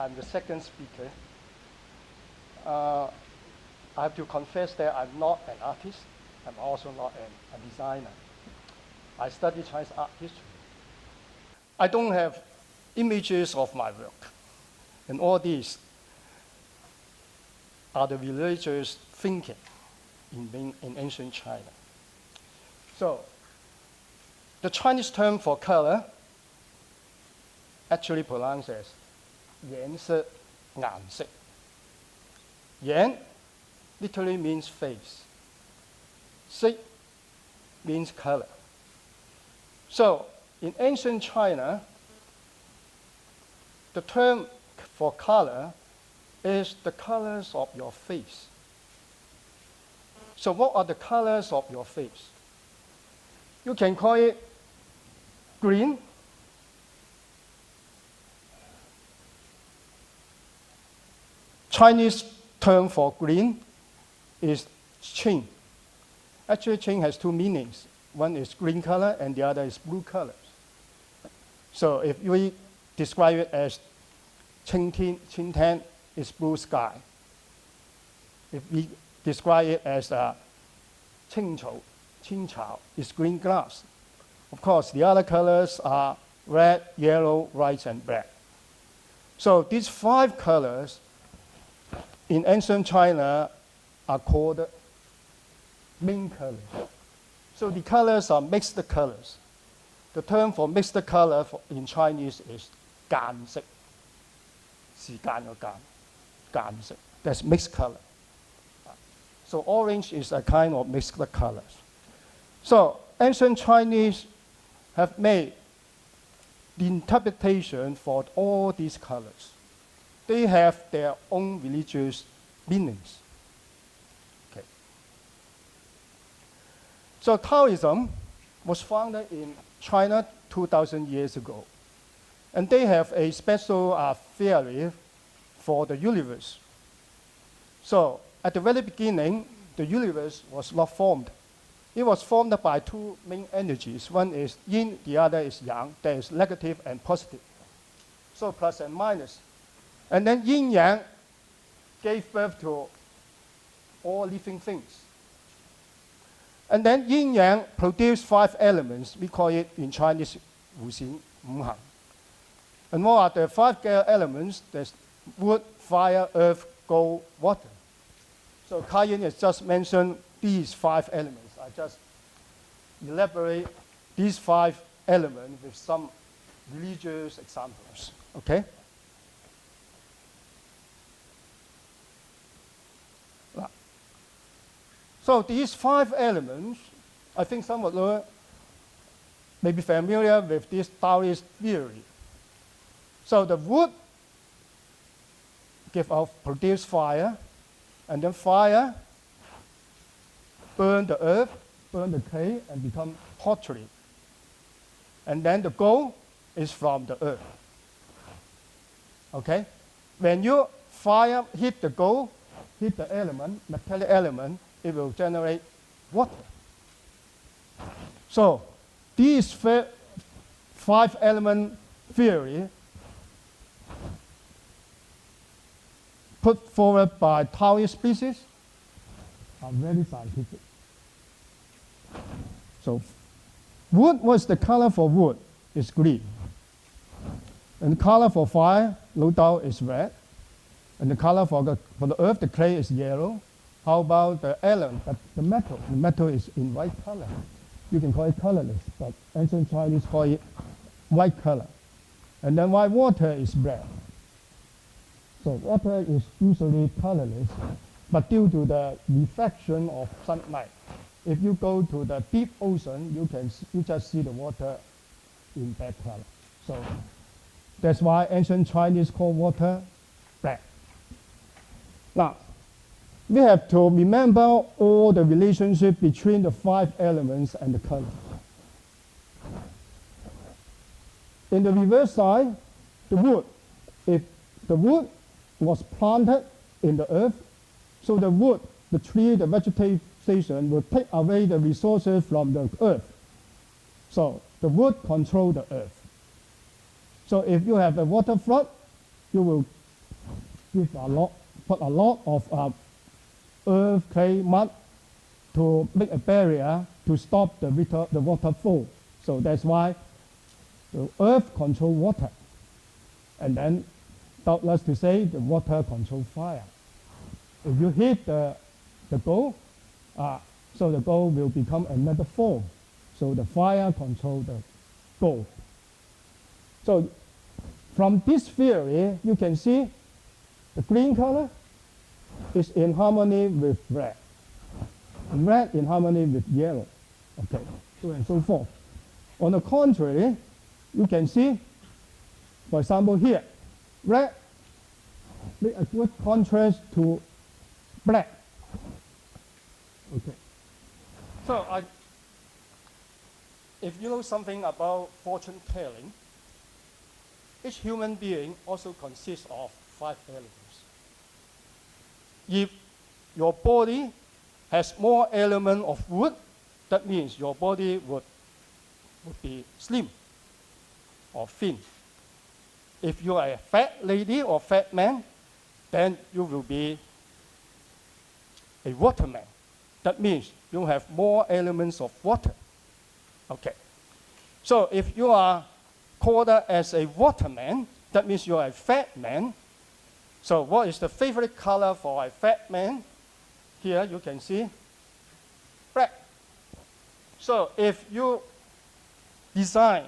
I'm the second speaker. I have to confess that I'm not an artist. I'm also not a designer. I study Chinese art history. I don't have images of my work. And all these are the religious thinking in ancient China. So the Chinese term for color actually pronounced as 颜色,颜色. 颜 literally means face. 色 means color. So in ancient China, the term for color is the colors of your face. So what are the colors of your face? You can call it green, Chinese term for green is qing. Actually, qing has two meanings. One is green color and the other is blue colors. So if we describe it as qing tan is blue sky. If we describe it as qing chao is green grass. Of course, the other colors are red, yellow, white, and black. So these 5 colors in ancient China are called main colors. So the colors are mixed colors. The term for mixed color in Chinese is 間色. 時間嘅間色. That's mixed color. So orange is a kind of mixed colors. So ancient Chinese have made the interpretation for all these colors. They have their own religious meanings. Okay. So Taoism was founded in China 2,000 years ago. And they have a special theory for the universe. So at the very beginning, the universe was not formed. It was formed by 2 main energies. One is yin, the other is yang. There is negative and positive. So plus and minus. And then yin-yang gave birth to all living things. And then yin-yang produced 5 elements. We call it in Chinese 五行五行. And what are the 5 elements? There's wood, fire, earth, gold, water. So Kai-Yin has just mentioned these 5 elements. I just elaborate these 5 elements with some religious examples. Okay? So these 5 elements, I think some of you may be familiar with this Taoist theory. So the wood produce fire, and then fire burn the earth, burn the clay, and become pottery. And then the gold is from the earth. Okay? When your fire hit the gold, hit the element, metallic element, it will generate water. So these 5 element theory put forward by Taoist species are very scientific. So wood was the color for wood is green. And the color for fire, no doubt, is red. And the color for the earth, the clay, is yellow. How about the element, the metal? The metal is in white color. You can call it colorless, but ancient Chinese call it white color. And then white water is black. So water is usually colorless, but due to the reflection of sunlight, if you go to the deep ocean, you just see the water in black color. So that's why ancient Chinese call water black. Now, we have to remember all the relationship between the 5 elements and the color. In the reverse side, the wood. If the wood was planted in the earth, so the wood, the tree, the vegetation will take away the resources from the earth. So the wood controls the earth. So if you have a water flood, you will put a lot of earth, clay, mud to make a barrier to stop the water flow. So that's why the earth control water. And then, doubtless to say, the water control fire. If you hit the gold, so the gold will become another form. So the fire control the gold. So from this theory, you can see the green color is in harmony with red. Red in harmony with yellow. Okay, so and so forth. On the contrary, you can see, for example here, red make a good contrast to black. Okay. So if you know something about fortune telling, each human being also consists of 5 elements. If your body has more element of wood, that means your body would be slim or thin. If you are a fat lady or fat man, then you will be a waterman. That means you have more elements of water. Okay. So if you are called as a waterman, that means you are a fat man. So what is the favorite color for a fat man? Here you can see black. So if you design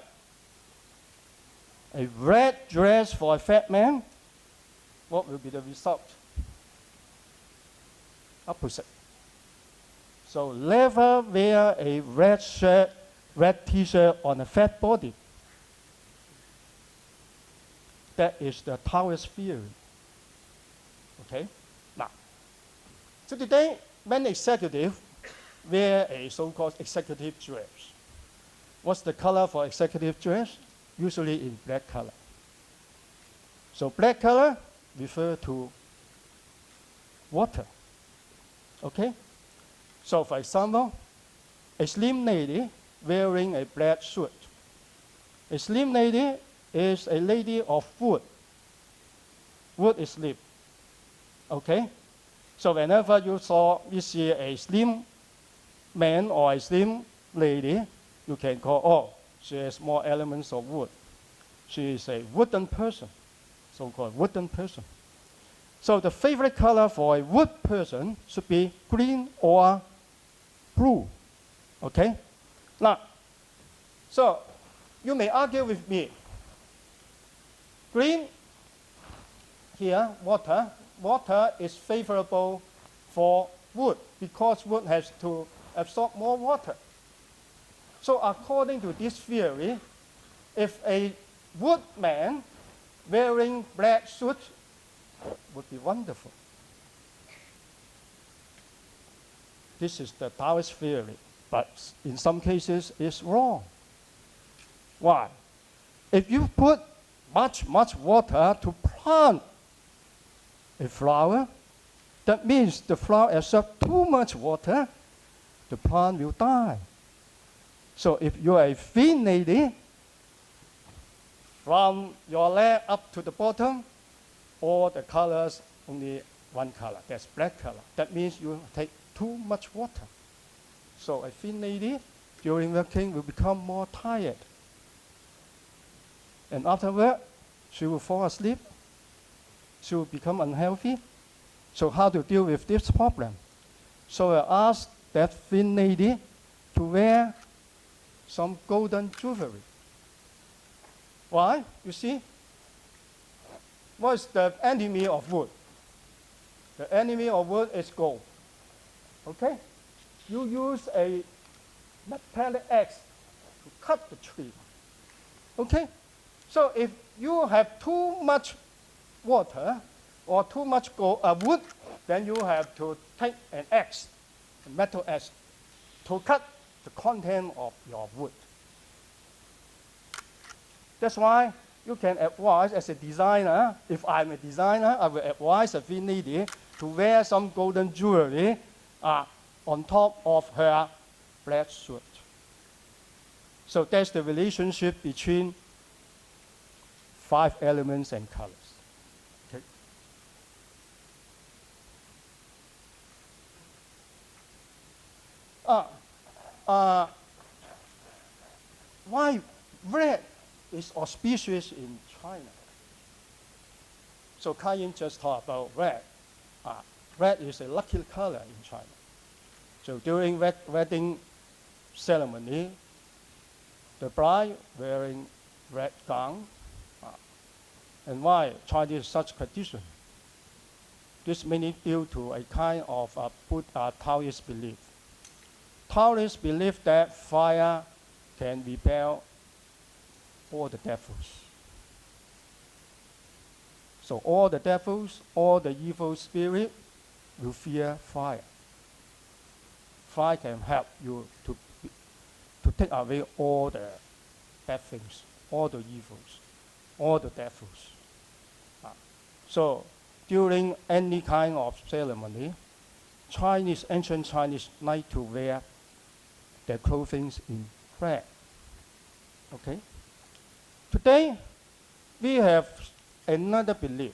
a red dress for a fat man, what will be the result? Opposite. So never wear a red shirt, red t-shirt on a fat body. That is the Taoist theory. Okay? Now, so today, many executives wear a so-called executive dress. What's the color for executive dress? Usually in black color. So black color refers to water. Okay? So for example, a slim lady wearing a black suit. A slim lady is a lady of wood. Wood is slim. Okay? So whenever you see a slim man or a slim lady, you can call, oh, she has more elements of wood. She is a wooden person, so-called wooden person. So the favorite color for a wood person should be green or blue. Okay? Now, so you may argue with me. Green, here, water. Water is favorable for wood because wood has to absorb more water. So according to this theory, if a woodman wearing black suit would be wonderful. This is the Taoist theory, but in some cases it's wrong. Why? If you put much water to plant a flower, that means the flower absorbs too much water, the plant will die. So if you are a thin lady, from your leg up to the bottom, all the colors, only one color, that's black color. That means you take too much water. So a thin lady, during working, will become more tired. And afterward, she will fall asleep. She will become unhealthy. So how to deal with this problem? So I asked that thin lady to wear some golden jewelry. Why? You see? What is the enemy of wood? The enemy of wood is gold. Okay? You use a metallic axe to cut the tree. Okay? So if you have too much water or too much wood, then you have to take an axe, a metal axe, to cut the content of your wood. That's why you can advise as a designer, if I'm a designer, I will advise a thin lady to wear some golden jewelry on top of her black suit. So that's the relationship between 5 elements and colors. Okay. Why red is auspicious in China? So Kai-yin just talked about red. Red is a lucky color in China. So during wedding ceremony, the bride wearing red gown. And why Chinese such tradition? This mainly due to a kind of Taoist belief. Taoists believe that fire can repel all the devils. So all the devils, all the evil spirits will fear fire. Fire can help you to take away all the bad things, all the evils, all the devils. So during any kind of ceremony, ancient Chinese like to wear their clothing in red. Okay? Today, we have another belief.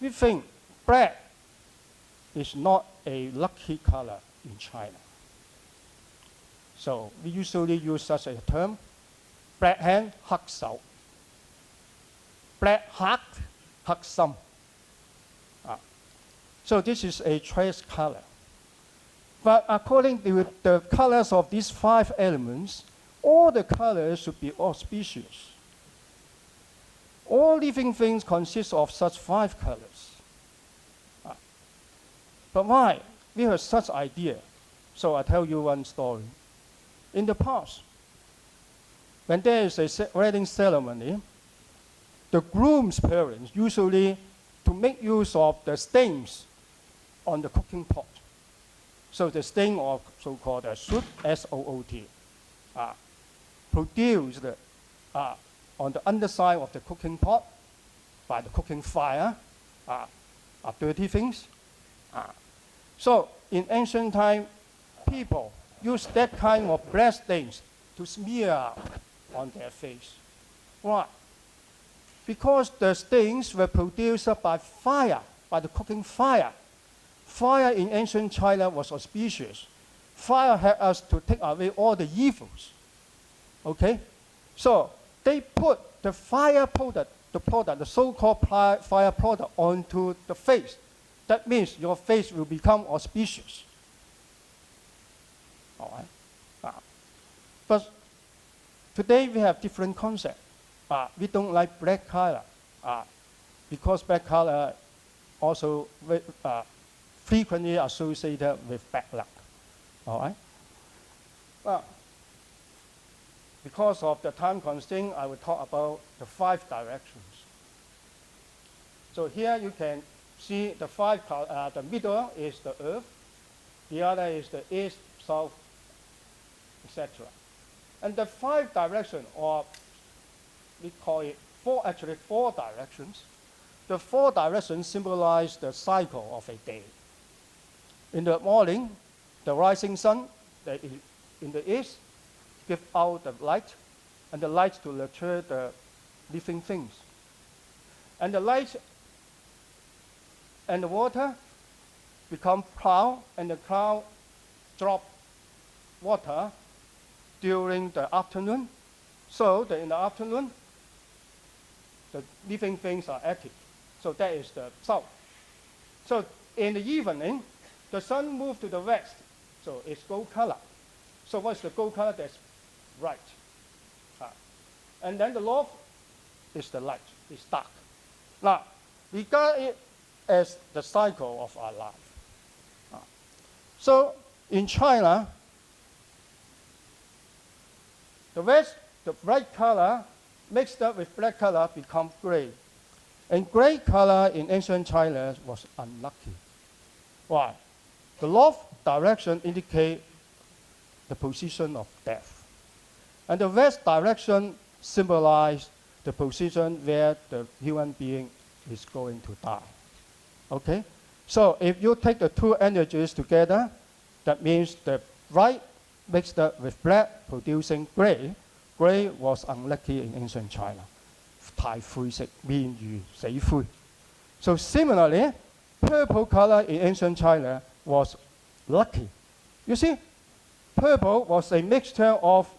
We think black is not a lucky color in China. So we usually use such a term, black hand,黑手. Black heart, 黑心. So this is a trace color. But according to the colors of these 5 elements, all the colors should be auspicious. All living things consist of such 5 colors. But why? We have such idea. So I tell you one story. In the past, when there is a wedding ceremony, the groom's parents usually to make use of the stains on the cooking pot. So the stain, or so-called soot, S-O-O-T, produced on the underside of the cooking pot by the cooking fire are dirty things. So in ancient time, people used that kind of black stains to smear on their face. Why? Because the stains were produced by fire, by the cooking fire. Fire in ancient China was auspicious. Fire helped us to take away all the evils. Okay? So they put the fire product, the so-called fire product onto the face. That means your face will become auspicious. All right? But today we have different concept. We don't like black color because black color also frequently associated with bad luck. All right? Because of the time constraint, I will talk about the 5 directions. So here you can see the 5 colors. The middle is the earth, the other is the east, south, etc. And the 5 directions, or we call it 4 directions. The 4 directions symbolize the cycle of a day. In the morning, the rising sun in the east gives out the light, and the light to nurture the living things. And the light and the water become cloud, and the cloud drop water during the afternoon. So in the afternoon, the living things are active. So that is the south. So in the evening, the sun moves to the west. So it's gold color. So what's the gold color? That's right. And then the north is the light. It's dark. Now, regard it as the cycle of our life. So in China, the bright color mixed up with black color become gray. And gray color in ancient China was unlucky. Why? The north direction indicates the position of death. And the west direction symbolizes the position where the human being is going to die. Okay? So if you take the 2 energies together, that means the white mixed up with black producing gray. Gray was unlucky in ancient China. 太灰色，面如死灰. So similarly, purple color in ancient China was lucky. You see, purple was a mixture of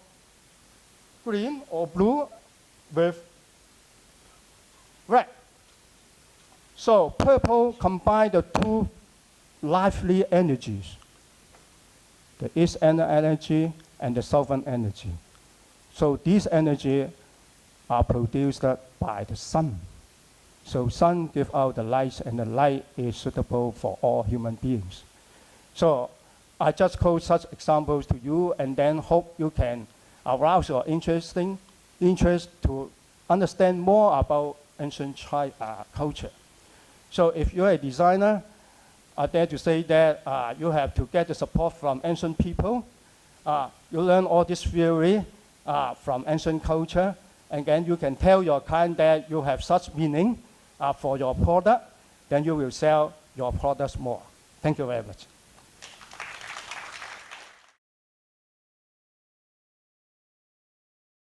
green or blue with red. So purple combined the two lively energies, the eastern energy and the southern energy. So these energies are produced by the sun. So sun gives out the light, and the light is suitable for all human beings. So I just quote such examples to you, and then hope you can arouse your interest to understand more about ancient China culture. So if you're a designer, I dare to say that you have to get the support from ancient people. You learn all this theory from ancient culture, and then you can tell your client that you have such meaning for your product, then you will sell your products more. Thank you very much.